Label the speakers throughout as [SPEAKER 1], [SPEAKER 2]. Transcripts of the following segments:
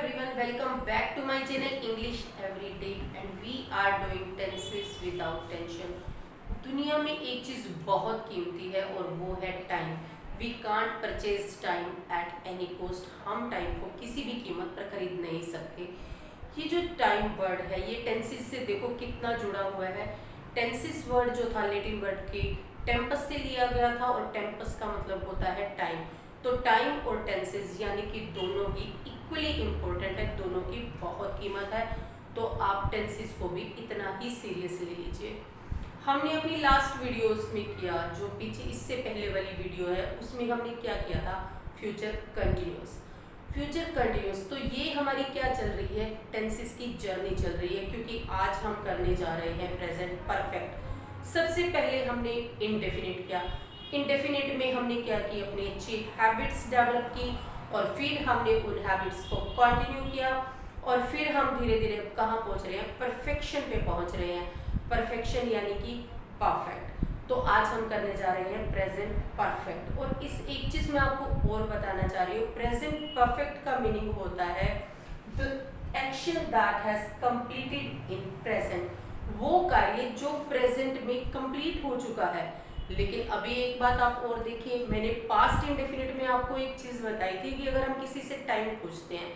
[SPEAKER 1] everyone, welcome back to my channel English Everyday and we are doing tenses without tension। दुनिया में एक चीज़ बहुत कीमती है और वो है time. We can't purchase time at any cost. हम टाइम को किसी भी कीमत पर खरीद नहीं सकते। ये जो टाइम वर्ड है ये टेंसेस से देखो कितना जुड़ा हुआ है। टेंसेस वर्ड जो था लैटिन वर्ड की टेम्पस से लिया गया था और टेम्पस का मतलब होता है टाइम। तो टाइम और टेंसेस यानी कि दोनों ही इक्वली इम्पोर्टेंट है, दोनों की बहुत कीमत है। तो आप टेंसेस को भी इतना ही सीरियसली लीजिए। हमने अपनी लास्ट वीडियोस में किया, जो पीछे इससे पहले वाली वीडियो है उसमें हमने क्या किया था, फ्यूचर कंटिन्यूस। फ्यूचर कंटिन्यूस तो ये हमारी क्या चल रही है, टेंसेस की जर्नी चल रही है, क्योंकि आज हम करने जा रहे हैं प्रेजेंट परफेक्ट। सबसे पहले हमने इनडेफिनिट किया। इनडेफिनिट में हमने क्या की, अपनी अच्छी हैबिट्स डेवलप की और फिर हमने उन हैबिट्स को कंटिन्यू किया और फिर हम धीरे धीरे कहाँ पहुँच रहे हैं, परफेक्शन पे पहुँच रहे हैं। परफेक्शन यानी कि परफेक्ट। तो आज हम करने जा रहे हैं प्रेजेंट परफेक्ट। और इस एक चीज़ मैं आपको और बताना चाह रही हूँ, प्रेजेंट परफेक्ट का मीनिंग होता है the action that has completed in present. वो कार्य जो प्रेजेंट में कंप्लीट हो चुका है। लेकिन अभी एक बात आप और देखिए, मैंने पास्ट इंडेफिनिट में आपको एक चीज़ बताई थी कि अगर हम किसी से टाइम पूछते हैं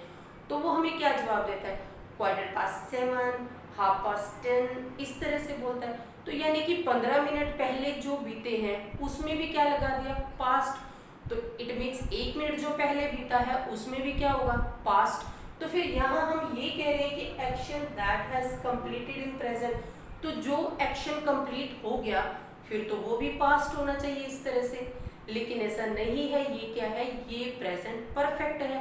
[SPEAKER 1] तो वो हमें क्या जवाब देता है, 7:15, 10:30, इस तरह से बोलता है। तो यानी कि 15 मिनट पहले जो बीते हैं उसमें भी क्या लगा दिया, पास्ट। तो इट मीन्स 1 मिनट जो पहले बीता है उसमें भी क्या होगा, पास्ट। तो फिर यहाँ हम ये कह रहे हैं कि action that has completed in present. तो जो एक्शन कंप्लीट हो गया फिर तो वो भी पास्ट होना चाहिए इस तरह से, लेकिन ऐसा नहीं है। ये क्या है, ये प्रेजेंट परफेक्ट है।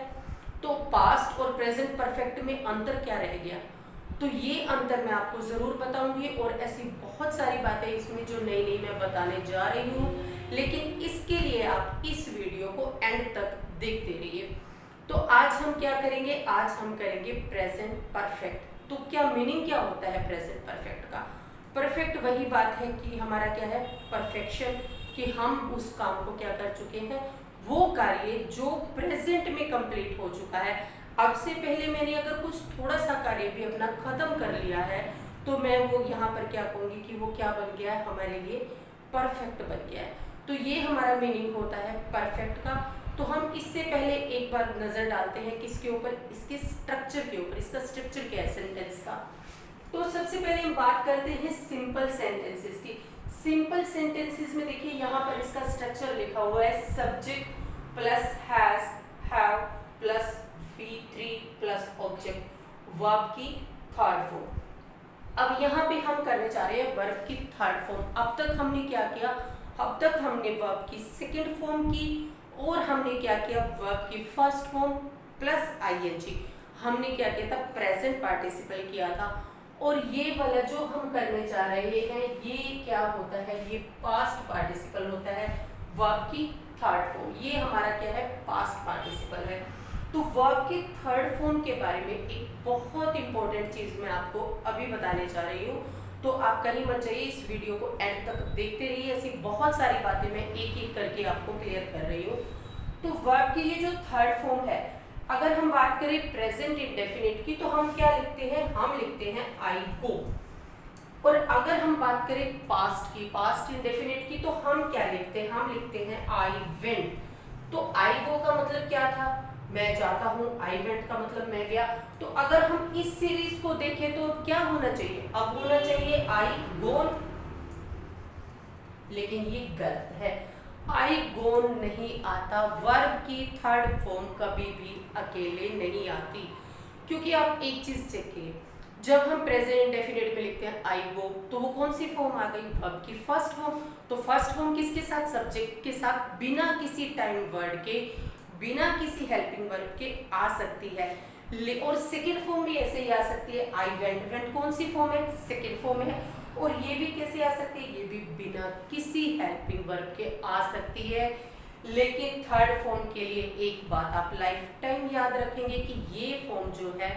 [SPEAKER 1] तो पास्ट और प्रेजेंट परफेक्ट में अंतर क्या रह गया, तो ये अंतर मैं आपको ज़रूर बताऊंगी। और ऐसी बहुत सारी बातें इसमें जो नई नई मैं बताने जा रही हूँ, लेकिन इसके लिए आप इस वीडियो को एंड तक देखते रहिए। तो आज हम क्या करेंगे, आज हम करेंगे प्रेजेंट परफेक्ट। तो क्या मीनिंग क्या होता है प्रेजेंट परफेक्ट का। परफेक्ट वही बात है कि हमारा क्या है, परफेक्शन, कि हम उस काम को क्या कर चुके हैं, वो कार्य जो प्रेजेंट में कंप्लीट हो चुका है। अब से पहले मैंने अगर कुछ थोड़ा सा कार्य भी अपना खत्म कर लिया है तो मैं वो यहाँ पर क्या कहूँगी कि वो क्या बन गया है, हमारे लिए परफेक्ट बन गया है। तो ये हमारा मीनिंग होता है परफेक्ट का। तो हम इससे पहले एक बार नज़र डालते हैं किसके ऊपर, इसके स्ट्रक्चर के ऊपर। इसका स्ट्रक्चर क्या है सेंटेंस का। तो सबसे पहले हम बात करते हैं सिंपल सेंटेंसेस की। सिंपल सेंटेंसेस में देखिए यहाँ पर इसका स्ट्रक्चर लिखा हुआ है, subject plus has, have plus V3 plus object, verb की थर्ड फॉर्म। अब यहाँ पे हम करने जा रहे हैं वर्ब की थर्ड फॉर्म। अब तक हमने क्या किया, अब तक हमने वर्ब की सेकेंड फॉर्म की और हमने क्या किया, वर्ब की फर्स्ट फॉर्म प्लस ING। हमने क्या किया था, प्रेजेंट पार्टिसिपल किया था। और ये वाला जो हम करने जा रहे हैं ये क्या होता है, ये पास्ट पार्टिसिपल होता है, वर्ब की थर्ड फॉर्म। ये हमारा क्या है, पास्ट पार्टिसिपल है। तो वर्ब के थर्ड फॉर्म के बारे में एक बहुत इंपॉर्टेंट चीज़ मैं आपको अभी बताने जा रही हूँ। तो आप कहीं मत जाइए, इस वीडियो को एंड तक देखते रहिए। ऐसी बहुत सारी बातें मैं एक एक करके आपको क्लियर कर रही हूँ। तो वर्ब की ये जो थर्ड फॉर्म है, अगर हम बात करें प्रेजेंट इंडेफिनिट की तो हम क्या लिखते हैं, हम लिखते हैं आई गो। और अगर हम बात करें पास्ट की, पास्ट इंडेफिनिट की, तो हम क्या लिखते हैं, हम लिखते हैं आई वेंट। तो आई गो का मतलब क्या था, मैं जाता हूँ, आई वेंट का मतलब मैं गया। तो अगर हम इस सीरीज को देखें तो क्या होना चाहिए, अब होना चाहिए आई गोन, लेकिन ये गलत है। आई गोन नहीं आता, वर्ब की थर्ड फॉर्म कभी भी अकेले नहीं आती। क्योंकि आप एक चीज चेकिए, जब हम प्रेजेंट इंडेफिनिट में लिखते हैं आई गो तो वो कौन सी फॉर्म आ गई, वर्ब की फर्स्ट फॉर्म। तो फर्स्ट फॉर्म किसके साथ, सब्जेक्ट के साथ, बिना किसी टाइम वर्ड के, बिना किसी हेल्पिंग वर्ब के आ सकती है। और सेकेंड फॉर्म भी ऐसे ही आ सकती है, आई वेंट। वेंट कौन सी फॉर्म है, सेकेंड फॉर्म है। और ये भी कैसे आ सकती है, ये भी बिना किसी हेल्पिंग वर्ब के आ सकती है। लेकिन थर्ड फॉर्म के लिए एक बात आप लाइफ टाइम याद रखेंगे कि ये फॉर्म जो है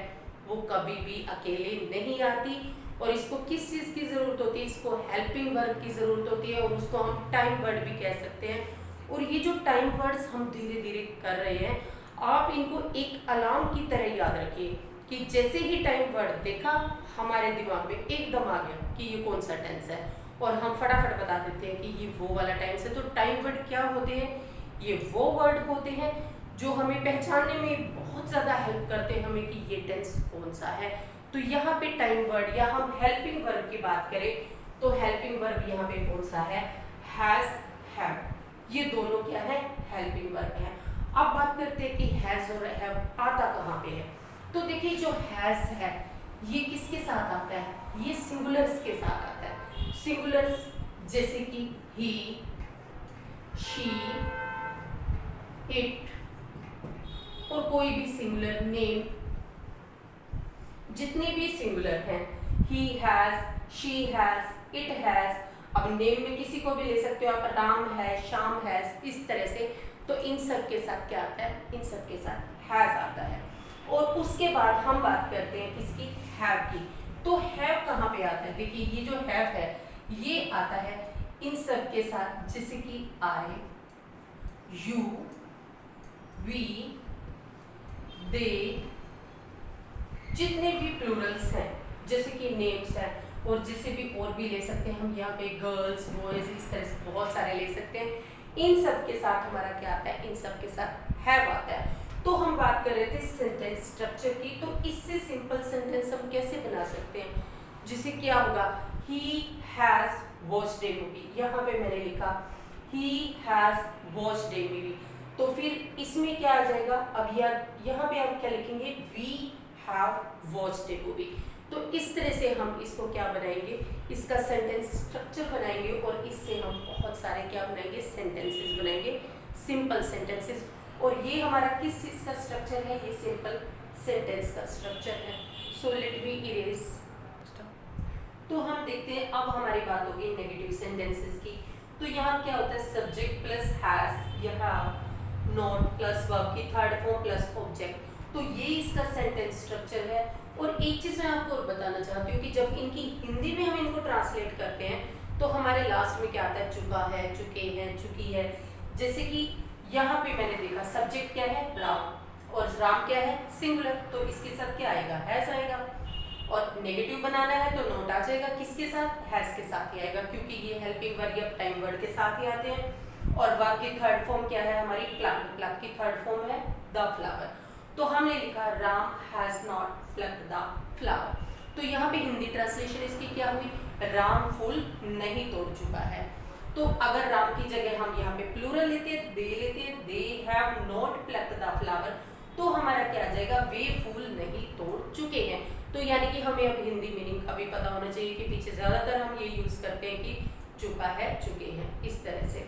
[SPEAKER 1] वो कभी भी अकेले नहीं आती। और इसको किस चीज़ की ज़रूरत होती है, इसको हेल्पिंग वर्ब की ज़रूरत होती है और उसको हम टाइम वर्ड भी कह सकते हैं। और ये जो टाइम वर्ड्स हम धीरे धीरे कर रहे हैं, आप इनको एक अलार्म की तरह याद रखिए कि जैसे ही टाइम वर्ड देखा हमारे दिमाग में एकदम आ गया कि ये कौन सा टेंस है, और हम फटाफट बता देते हैं कि ये वो वाला टेंस है। तो टाइम वर्ड क्या होते हैं? ये वो वर्ड होते हैं जो हमें पहचानने में बहुत ज़्यादा हेल्प करते हैं हमें कि ये टेंस कौन सा है। तो यहाँ पे टाइम वर्ड या हम हेल्पिंग वर्ब की बात करें तो हेल्पिंग वर्ब यहाँ पे कौन सा है? Has, have. ये दोनों क्या है? हेल्पिंग वर्ब है। अब बात करते हैं कि हैज और हैव आता कहाँ पे है। तो देखिए जो हैज है ये किसके साथ आता है? ये सिंगुलर्स के साथ आता है। सिंगुलर्स जैसे कि ही, शी, इट, और कोई भी सिंगुलर नेम, जितने भी सिंगुलर हैं, he has, she has, it has. अब नेम में किसी को भी ले सकते हो आप, राम है, श्याम हैज, इस तरह से। तो इन सब के साथ क्या आता है? इन सब के साथ हैज आता है। और उसके बाद हम बात करते हैं किसकी? हैव की। तो हैव कहाँ पे आता है? देखिए ये जो हैव है ये आता है इन सब के साथ, जैसे कि आई, यू, वी, दे, जितने भी प्लूरल्स हैं जैसे कि नेम्स हैं, और जैसे भी और भी ले सकते हैं हम यहाँ पे गर्ल्स, बॉयज, इस तरह से बहुत सारे ले सकते हैं। इन सब के साथ हमारा क्या आता है? इन सब के साथ हैव आता है। तो हम बात कर रहे थे सेंटेंस स्ट्रक्चर की, तो इससे सिंपल सेंटेंस हम कैसे बना सकते हैं? जिसे क्या होगा? He has watched a movie. यहाँ पे मैंने लिखा he has watched a movie, तो फिर इसमें क्या आ जाएगा? अब यहाँ पे आप क्या लिखेंगे? We have watched a movie. तो इस तरह से हम इसको क्या बनाएंगे? इसका सेंटेंस स्ट्रक्चर बनाएंगे, और इससे हम बहुत सारे क्या बनाएंगे? सेंटेंसेस बनाएंगे, सिंपल सेंटेंसेस। और ये हमारा किस चीज़ का स्ट्रक्चर है? ये सिंपल सेंटेंस का स्ट्रक्चर है। So let me erase. तो हम देखते हैं, अब हमारी बात होगी नेगेटिव सेंटेंसेस की। तो यहाँ क्या होता है? सब्जेक्ट प्लस हैज, यहाँ नॉट प्लस वर्ब की थर्ड फॉर्म प्लस ऑब्जेक्ट। तो ये इसका सेंटेंस स्ट्रक्चर है। और एक चीज़ मैं आपको और बताना चाहती हूँ कि जब इनकी हिंदी में हम इनको ट्रांसलेट करते हैं तो हमारे लास्ट में क्या आता है? चुका है, चुके हैं, चुकी है। जैसे कि यहाँ पे मैंने देखा सब्जेक्ट क्या है? राम, और राम क्या है? सिंगुलर, तो इसके साथ क्या आएगा? हैज आएगा। और नेगेटिव बनाना है तो नोट आ जाएगा, किसके साथ? हैज के साथ ही आएगा, क्योंकि ये हेल्पिंग वर्ब या टाइम वर्ड के साथ ही आते हैं। और वर्ब की थर्ड फॉर्म क्या है हमारी? प्लक। प्लक की थर्ड फॉर्म है द फ्लावर। तो हमने लिखा Ram has not plucked the flower. तो यहाँ पे हिंदी ट्रांसलेशन इसकी क्या हुई? राम फूल नहीं तोड़ चुका है। तो अगर राम की जगह हम यहाँ पे प्लूरल लेते, they have not plucked the flower, तो हमारा क्या आ जाएगा? वे फूल नहीं तोड़ चुके हैं। तो यानी कि हमें अब हिंदी मीनिंग का भी पता होना चाहिए कि पीछे ज्यादातर हम ये यूज करते हैं कि चुका है, चुके हैं, इस तरह से।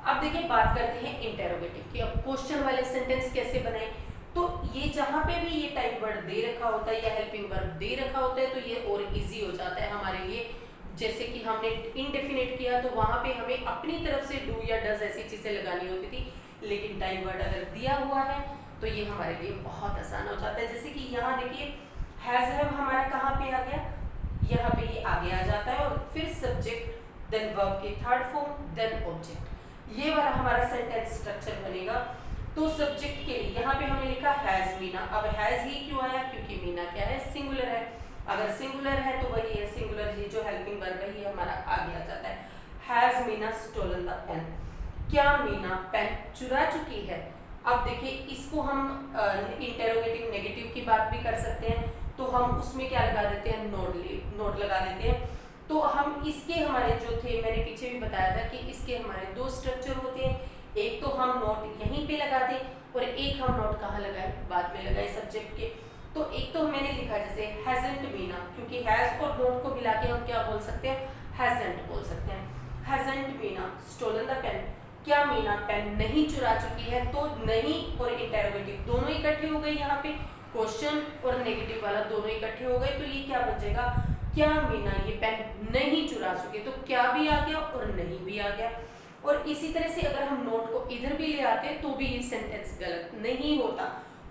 [SPEAKER 1] अब देखिए बात करते हैं इंटेरोगेटिव की। अब क्वेश्चन वाले सेंटेंस कैसे बनाए? तो ये जहाँ पे भी ये टाइप वर्ड दे रखा होता है या हेल्पिंग वर्ब दे रखा होता है तो ये और इजी हो जाता है हमारे लिए। जैसे कि हमने इनडेफिनेट किया तो वहाँ पे हमें अपनी तरफ से डू या डज ऐसी चीज़ें लगानी होती थी, लेकिन टाइम वर्ड अगर दिया हुआ है तो ये हमारे लिए बहुत आसान हो जाता है। जैसे कि यहाँ देखिए हैज हैव हमारा कहाँ पे आ गया? यहाँ पे ये आगे आ जाता है, और फिर सब्जेक्ट देन वर्ब की थर्ड फॉर्म देन ऑब्जेक्ट, ये वाला हमारा सेंटेंस स्ट्रक्चर बनेगा। तो सब्जेक्ट के लिए यहाँ पे हमने लिखा हैज मीना। अब हैज ही क्यों आया? क्योंकि मीना क्या है? सिंगुलर है। अगर सिंगुलर है तो वही है सिंगुलर, ये जो हेल्पिंग वर्ब है ये हमारा आगे आ जाता है। Has Meena stolen the pen. क्या मीना पेन चुरा चुकी है? अब देखिए इसको हम इंटेरोगेटिव नेगेटिव की बात भी कर सकते हैं, तो हम उसमें क्या लगा देते हैं? नोट लगा देते हैं। तो हम इसके हमारे जो थे, मैंने पीछे भी बताया था कि इसके हमारे दो स्ट्रक्चर होते हैं। एक तो हम नोट यहीं पे लगा दें, और एक हम नोट कहाँ लगाए? बाद में लगाए सब्जेक्ट के। तो एक तो मैंने लिखा जैसे हैजंट मीना, क्योंकि हैज और नोट को मिला के हम क्या बोल सकते हैं? हैजंट बोल सकते हैं। Hasn't Meena stolen the pen. क्या मीना पेन नहीं चुरा चुकी है? तो नहीं और इंटेरोगेटिव दोनों इकट्ठे हो गए, यहाँ पे क्वेश्चन और नेगेटिव वाला दोनों इकट्ठे हो गए। तो ये क्या बन जाएगा? क्या मीना ये पेन नहीं चुरा चुकी? तो क्या भी आ गया और नहीं भी आ गया। और इसी तरह से अगर हम नोट को इधर भी ले आते तो भी ये सेंटेंस गलत नहीं होता।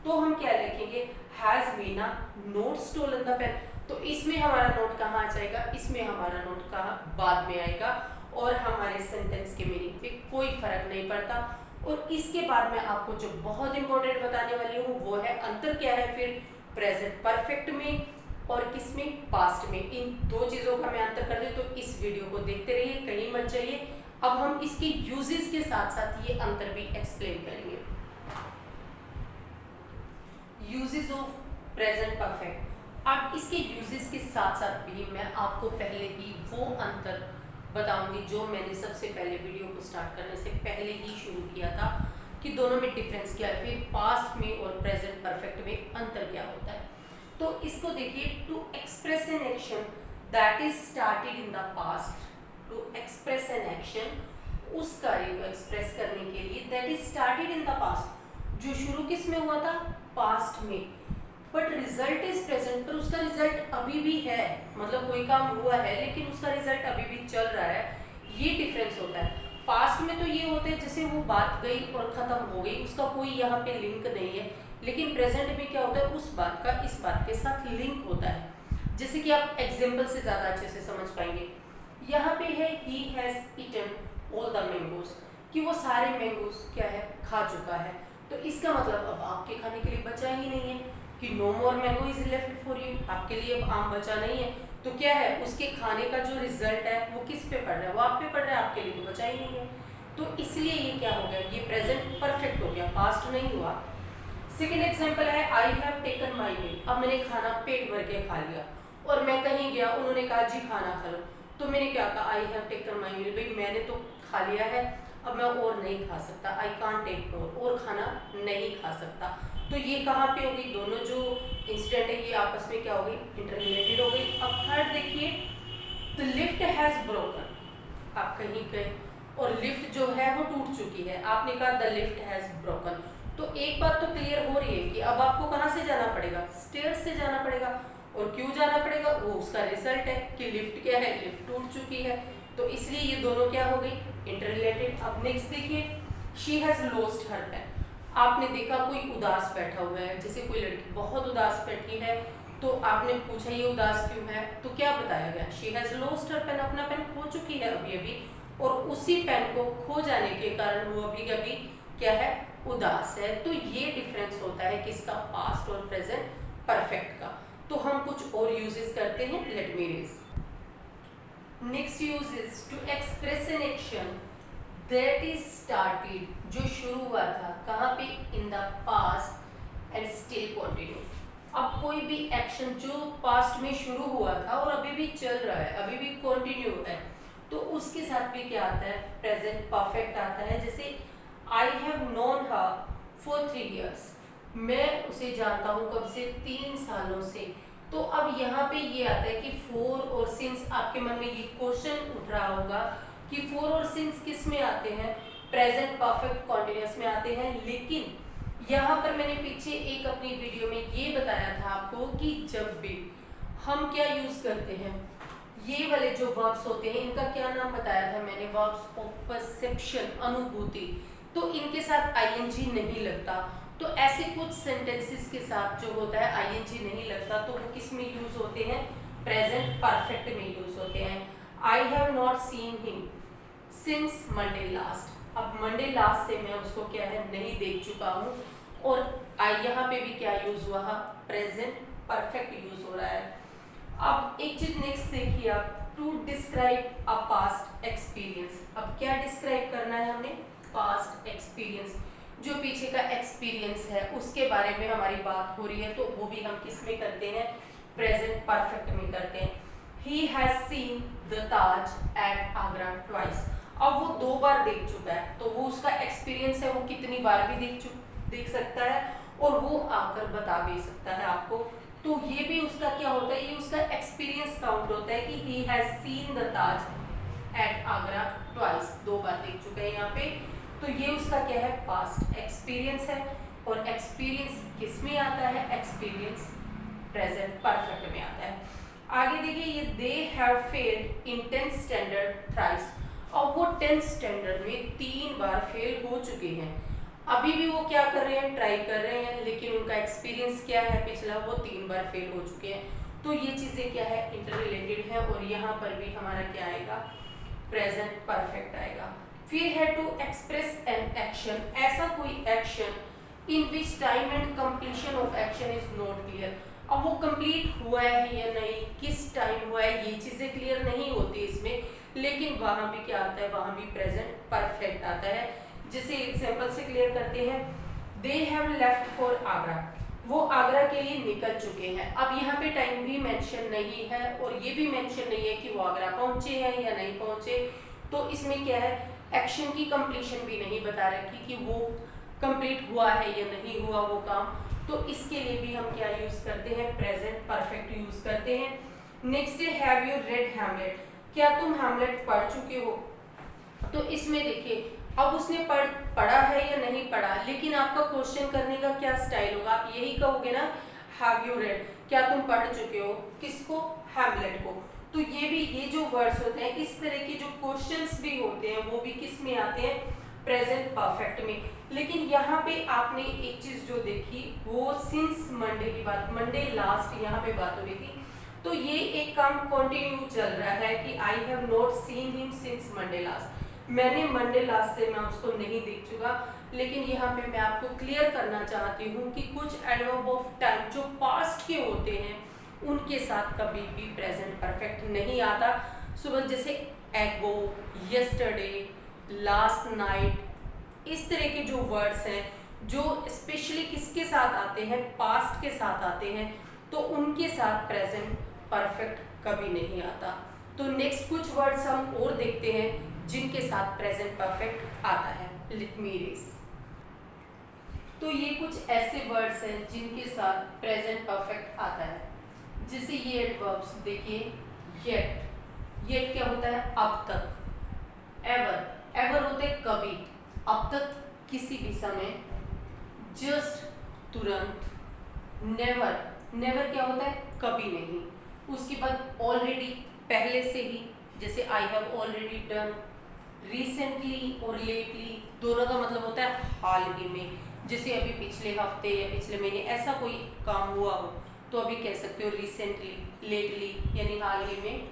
[SPEAKER 1] तो हम क्या लिखेंगे? Has Meena not stolen the pen. तो इसमें हमारा नोट कहाँ आ जाएगा? इसमें हमारा नोट कहाँ बाद में आएगा, और हमारे सेंटेंस के मीनिंग पे कोई फर्क नहीं पड़ता। और इसके बाद मैं आपको जो बहुत इंपॉर्टेंट बताने वाली हूँ वो है अंतर क्या है फिर प्रेजेंट परफेक्ट में और किसमें, पास्ट में। इन दो चीजों का मैं अंतर कर दूं तो इस वीडियो को देखते रहिए, कहीं मत जाइए। अब हम इसके यूजेस के साथ साथ ये अंतर भी एक्सप्लेन करेंगे। Uses of present perfect. अब इसके यूजेस के साथ साथ भी मैं आपको पहले ही वो अंतर बताऊंगी जो मैंने सबसे पहले वीडियो को स्टार्ट करने से पहले ही शुरू किया था कि दोनों में डिफरेंस क्या है, फिर पास्ट में और प्रेजेंट परफेक्ट में अंतर क्या होता है। तो इसको देखिए, to express an action that is started in the past, to express an action, उस कार्य को एक्सप्रेस करने के लिए that is started in the past, जो शुरू किस में हुआ था, पास्ट में, बट रिजल्ट इज प्रेजेंट, पर उसका रिजल्ट अभी भी है, मतलब कोई काम हुआ है लेकिन उसका रिजल्ट अभी भी चल रहा है। ये डिफरेंस होता है। पास्ट में तो ये होता है जैसे वो बात गई और खत्म हो गई, उसका कोई यहाँ पे लिंक नहीं है, लेकिन प्रेजेंट में क्या होता है, उस बात का इस बात के साथ लिंक होता है। जैसे कि आप एग्जाम्पल से ज्यादा अच्छे से समझ पाएंगे। यहाँ पे है he has eaten all the mangoes, कि वो सारे मैंगोज क्या है, खा चुका है। तो इसका मतलब अब आपके खाने के लिए बचा ही नहीं है, कि no more mango is left for you, आपके लिए अब आम बचा नहीं है। तो क्या है, उसके खाने का जो रिजल्ट है वो किस पे पड़ रहा है, वो आप पे पड़ रहा है, आपके लिए तो बचा ही नहीं है। तो इसलिए ये क्या हो गया, ये प्रेजेंट परफेक्ट हो गया, पास्ट नहीं हुआ। सेकेंड एग्जाम्पल है आई हैव टेकन माई मील। अब मैंने खाना पेट भर के खा लिया और मैं कहीं गया, उन्होंने कहा जी खाना खा लो, तो मैंने क्या कहा, आई हैव टेकन माई मील, भाई मैंने तो खा लिया है, अब मैं और नहीं खा सकता, आई कांट टेक मोर, और खाना नहीं खा सकता। तो ये कहाँ पे हो गई, दोनों जो इंसिडेंट है ये आपस में क्या हो गई, इंटररिलेटेड हो गई। अब थर्ड देखिए, द लिफ्ट हैज ब्रोकन, आप कहीं गए और लिफ्ट जो है वो टूट चुकी है, आपने कहा द लिफ्ट हैज ब्रोकन। तो एक बात तो क्लियर हो रही है कि अब आपको कहाँ से जाना पड़ेगा, स्टेयर्स से जाना पड़ेगा। और क्यों जाना पड़ेगा, वो उसका रिजल्ट है कि लिफ्ट क्या है, लिफ्ट टूट चुकी है। तो इसलिए ये दोनों क्या हो गई, इंटररिलेटेड। अब नेक्स्ट देखिए, she has lost her pen. आपने देखा कोई उदास बैठा हुआ है, जैसे कोई लड़की बहुत उदास बैठी है, तो आपने पूछा ये उदास क्यों है, तो क्या बताया गया, she has lost her pen, अपना पेन खो चुकी है अभी अभी, और उसी पेन को खो जाने के कारण वो अभी अभी क्या है, उदास है। तो ये डिफरेंस होता है किसका, पास्ट और प्रेजेंट परफेक्ट का। तो हम कुछ और यूजेस करते हैं, let me read. Next use is to express an action that is started, जो शुरू हुआ था कहाँ पे, in the past and still continue. अब कोई भी एक्शन जो पास्ट में शुरू हुआ था और अभी भी चल रहा है, अभी भी कंटिन्यू है, तो उसके साथ भी क्या आता है, प्रेजेंट परफेक्ट आता है। जैसे I have known her for 3 years, मैं उसे जानता हूँ कब से, 3 सालों से। तो अब यहाँ पे ये आता है कि फोर और सिंस, आपके मन में ये क्वेश्चन उठ रहा होगा कि फोर और सिंस किस में आते हैं, प्रेजेंट परफेक्ट कॉन्टिन्यूअस में आते हैं। लेकिन यहाँ पर मैंने पीछे एक अपनी वीडियो में ये बताया था आपको कि जब भी हम क्या यूज करते हैं, ये वाले जो वर्ब्स होते हैं इनका क्या नाम बताया था मैंने, वर्ब्स ऑफ परसेप्शन, अनुभूति। तो इनके साथ आईएनजी नहीं लगता। तो ऐसे कुछ सेंटेंसेस के साथ जो होता है आईएनजी नहीं लगता, तो वो किस में यूज होते हैं, प्रेजेंट परफेक्ट में यूज होते हैं। I have not seen him since Monday last. अब मंडे लास्ट से मैं उसको क्या है, नहीं देख चुका हूँ, और यहाँ पे भी क्या यूज हुआ, प्रेजेंट परफेक्ट यूज हो रहा है। अब एक चीज नेक्स्ट देखिए आप, to describe a past experience. अब क्या डिस्क्राइब करना है हमने, पास्ट एक्सपीरियंस, जो पीछे का एक्सपीरियंस है उसके बारे में हमारी बात हो रही है, तो वो भी हम किस में करते हैं, प्रेजेंट परफेक्ट में करते हैं। He has seen the Taj at Agra twice. अब वो 2 बार देख चुका है, तो वो उसका एक्सपीरियंस है, वो कितनी बार भी देख सकता है, और वो आकर बता भी सकता है आपको। तो ये भी उसका क्या होता है, ये उसका एक्सपीरियंस काउंट होता है कि he has seen the Taj at Agra twice, 2 बार देख चुका है यहाँ पे। तो ये उसका क्या है, पास्ट एक्सपीरियंस है। और एक्सपीरियंस किस में आता है, एक्सपीरियंस प्रेजेंट परफेक्ट में आता है। आगे देखिए, ये they have failed in 10th standard thrice. और वो 10th स्टैंडर्ड में 3 बार फेल हो चुके हैं, अभी भी वो क्या कर रहे हैं, ट्राई कर रहे हैं, लेकिन उनका एक्सपीरियंस क्या है पिछला, वो 3 बार फेल हो चुके हैं। तो ये चीजें क्या है, इंटर रिलेटेड है, और यहाँ पर भी हमारा क्या आएगा, प्रेजेंट परफेक्ट आएगा। We had to express an action, ऐसा कोई action in which time and completion of action is not clear. अब वो कंप्लीट हुआ है या नहीं, किस टाइम हुआ है, ये चीज़ें क्लियर नहीं होती इसमें, लेकिन वहाँ भी क्या आता है, वहाँ भी प्रेजेंट परफेक्ट आता है। जैसे एग्जाम्पल से क्लियर करते हैं, they have left for Agra, वो आगरा के लिए निकल चुके हैं। अब यहाँ पे टाइम भी मेंशन नहीं है और ये भी मेंशन नहीं है कि वो आगरा पहुंचे हैं या नहीं पहुंचे, तो इसमें क्या है, एक्शन की कंप्लीशन भी नहीं बता रखी कि वो कंप्लीट हुआ है या नहीं हुआ वो काम, तो इसके लिए भी हम क्या यूज करते हैं, प्रेजेंट परफेक्ट यूज करते हैं। नेक्स्ट है, हैव यू रेड हैमलेट, क्या तुम हैमलेट पढ़ चुके हो। तो इसमें देखिए, अब उसने पढ़ा है या नहीं पढ़ा, लेकिन आपका क्वेश्चन करने का क्या स्टाइल होगा, आप यही कहोगे ना, हैव यू रेड, क्या तुम पढ़ चुके हो, किसको, हैमलेट को। तो ये जो वर्ड्स होते हैं, इस तरह के जो क्वेश्चंस भी होते हैं वो भी किस में आते हैं, प्रेजेंट परफेक्ट में। लेकिन यहाँ पे आपने एक चीज जो देखी, वो सिंस मंडे की बात, मंडे लास्ट यहाँ पे बात हो रही थी, तो ये एक काम कंटिन्यू चल रहा है कि I have not seen him since Monday last, मैंने मंडे लास्ट से मैं उसको नहीं देख चुका। लेकिन यहाँ पे मैं आपको क्लियर करना चाहती हूँ कि कुछ एडवर्ब ऑफ टाइम जो पास्ट के होते हैं उनके साथ कभी भी प्रेजेंट परफेक्ट नहीं आता। सुबह जैसे एगो, यस्टरडे, लास्ट नाइट, इस तरह के जो वर्ड्स हैं जो स्पेशली किसके साथ आते हैं, पास्ट के साथ आते हैं, तो उनके साथ प्रेजेंट परफेक्ट कभी नहीं आता। तो नेक्स्ट कुछ वर्ड्स हम और देखते हैं जिनके साथ प्रेजेंट परफेक्ट आता है। Late me read. तो ये कुछ ऐसे वर्ड्स हैं जिनके साथ प्रेजेंट परफेक्ट आता है। जैसे ये एडवर्ब्स देखिए, येट, येट क्या होता है, अब तक। एवर, एवर होते कभी, अब तक किसी भी समय। जस्ट, तुरंत। नेवर, नेवर क्या होता है, कभी नहीं। उसके बाद ऑलरेडी, पहले से ही, जैसे I have already done. Recently और लेटली, दोनों का मतलब होता है हाल ही में, जैसे अभी पिछले हफ्ते या पिछले महीने ऐसा कोई काम हुआ हो तो अभी कह सकते हो रिसेंटली, लेटली यानी हाल ही में।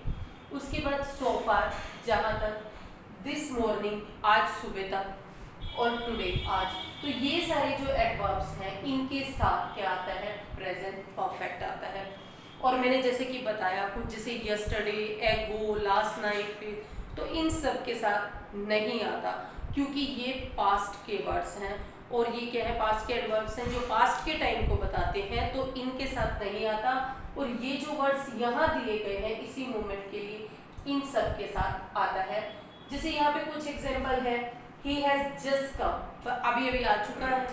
[SPEAKER 1] उसके बाद सो फार, जहाँ तक। दिस मॉर्निंग, आज सुबह तक। और टुडे, आज। तो ये सारे जो एडवर्ब्स हैं इनके साथ क्या आता है, प्रेजेंट परफेक्ट आता है। और मैंने जैसे कि बताया कुछ, जैसे यस्टरडे, एगो, लास्ट नाइट, तो इन सब के साथ नहीं आता क्योंकि ये पास्ट के वर्ड्स हैं और ये क्या है, पास्ट के एडवर्ब्स हैं जो पास्ट के टाइम को बताते हैं, तो इनके साथ नहीं आता। और ये जो वर्ड्स यहाँ दिए गए हैं इसी मोमेंट के लिए, इन सब के साथ आता है। जैसे यहाँ पे कुछ एग्जांपल है, ही हैज जस्ट कम, अभी अभी आ चुका है,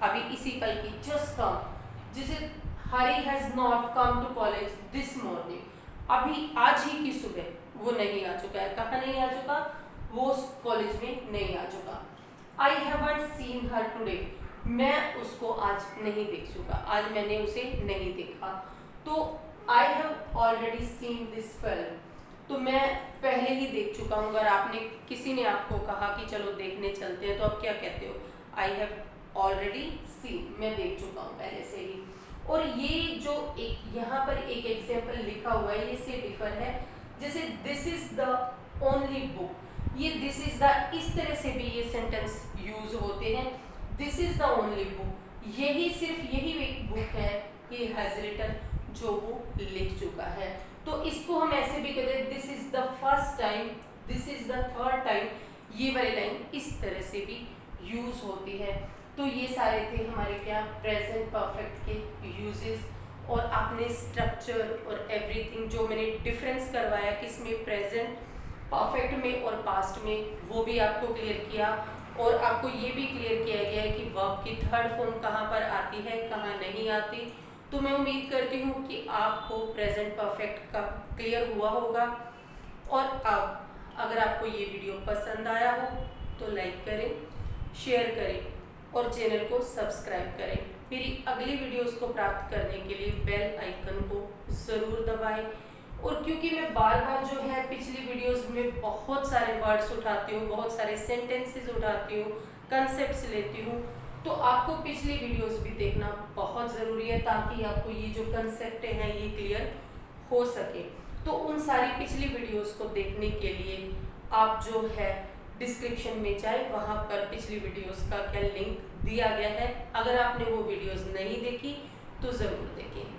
[SPEAKER 1] अभी इसी कल की, जस्ट कम। जैसे Hari has not come to college this morning, अभी आज ही की सुबह वो नहीं आ चुका है। कहाँ नहीं आ चुका, वो कॉलेज में नहीं आ चुका। I haven't seen her today, मैं उसको आज नहीं देख चुका, आज मैंने उसे नहीं देखा। तो I have already seen this film, तो मैं पहले ही देख चुका हूँ। अगर आपने, किसी ने आपको कहा कि चलो देखने चलते हैं, तो आप क्या कहते हो, आई हैव ऑलरेडी सीन, मैं देख चुका हूँ पहले से ही। और ये जो एक यहाँ पर एक एग्जाम्पल लिखा हुआ है, ये से डिफर है। जैसे this is the only book, ये दिस इज द, इस तरह से भी ये सेंटेंस यूज होते हैं। This is the only book, यही सिर्फ यही एक बुक है, ही हैज रिटन, जो वो लिख चुका है। तो इसको हम ऐसे भी कहते हैं, this is the first time, this is the third time, ये वाली लाइन इस तरह से भी यूज होती है। तो ये सारे थे हमारे क्या, प्रेजेंट परफेक्ट के यूजेस। और आपने स्ट्रक्चर और एवरीथिंग जो मैंने डिफरेंस करवाया किसमें, प्रेजेंट परफेक्ट में और पास्ट में, वो भी आपको क्लियर किया। और आपको ये भी क्लियर किया गया है कि वर्ब की थर्ड फॉर्म कहाँ पर आती है, कहाँ नहीं आती। तो मैं उम्मीद करती हूँ कि आपको प्रेजेंट परफेक्ट का क्लियर हुआ होगा। और अब अगर आपको ये वीडियो पसंद आया हो तो लाइक करें, शेयर करें और चैनल को सब्सक्राइब करें। मेरी अगली वीडियोस को प्राप्त करने के लिए बेल आइकन को ज़रूर दबाएं। और क्योंकि मैं बार बार जो है पिछली वीडियोस में बहुत सारे वर्ड्स उठाती हूँ, बहुत सारे सेंटेंसेस उठाती हूँ, कंसेप्ट्स लेती हूँ, तो आपको पिछली वीडियोस भी देखना बहुत ज़रूरी है ताकि आपको ये जो कंसेप्ट हैं ये क्लियर हो सके। तो उन सारी पिछली वीडियोस को देखने के लिए आप जो है डिस्क्रिप्शन में जाए, वहाँ पर पिछली वीडियोस का क्या लिंक दिया गया है। अगर आपने वो वीडियोस नहीं देखी तो ज़रूर देखें।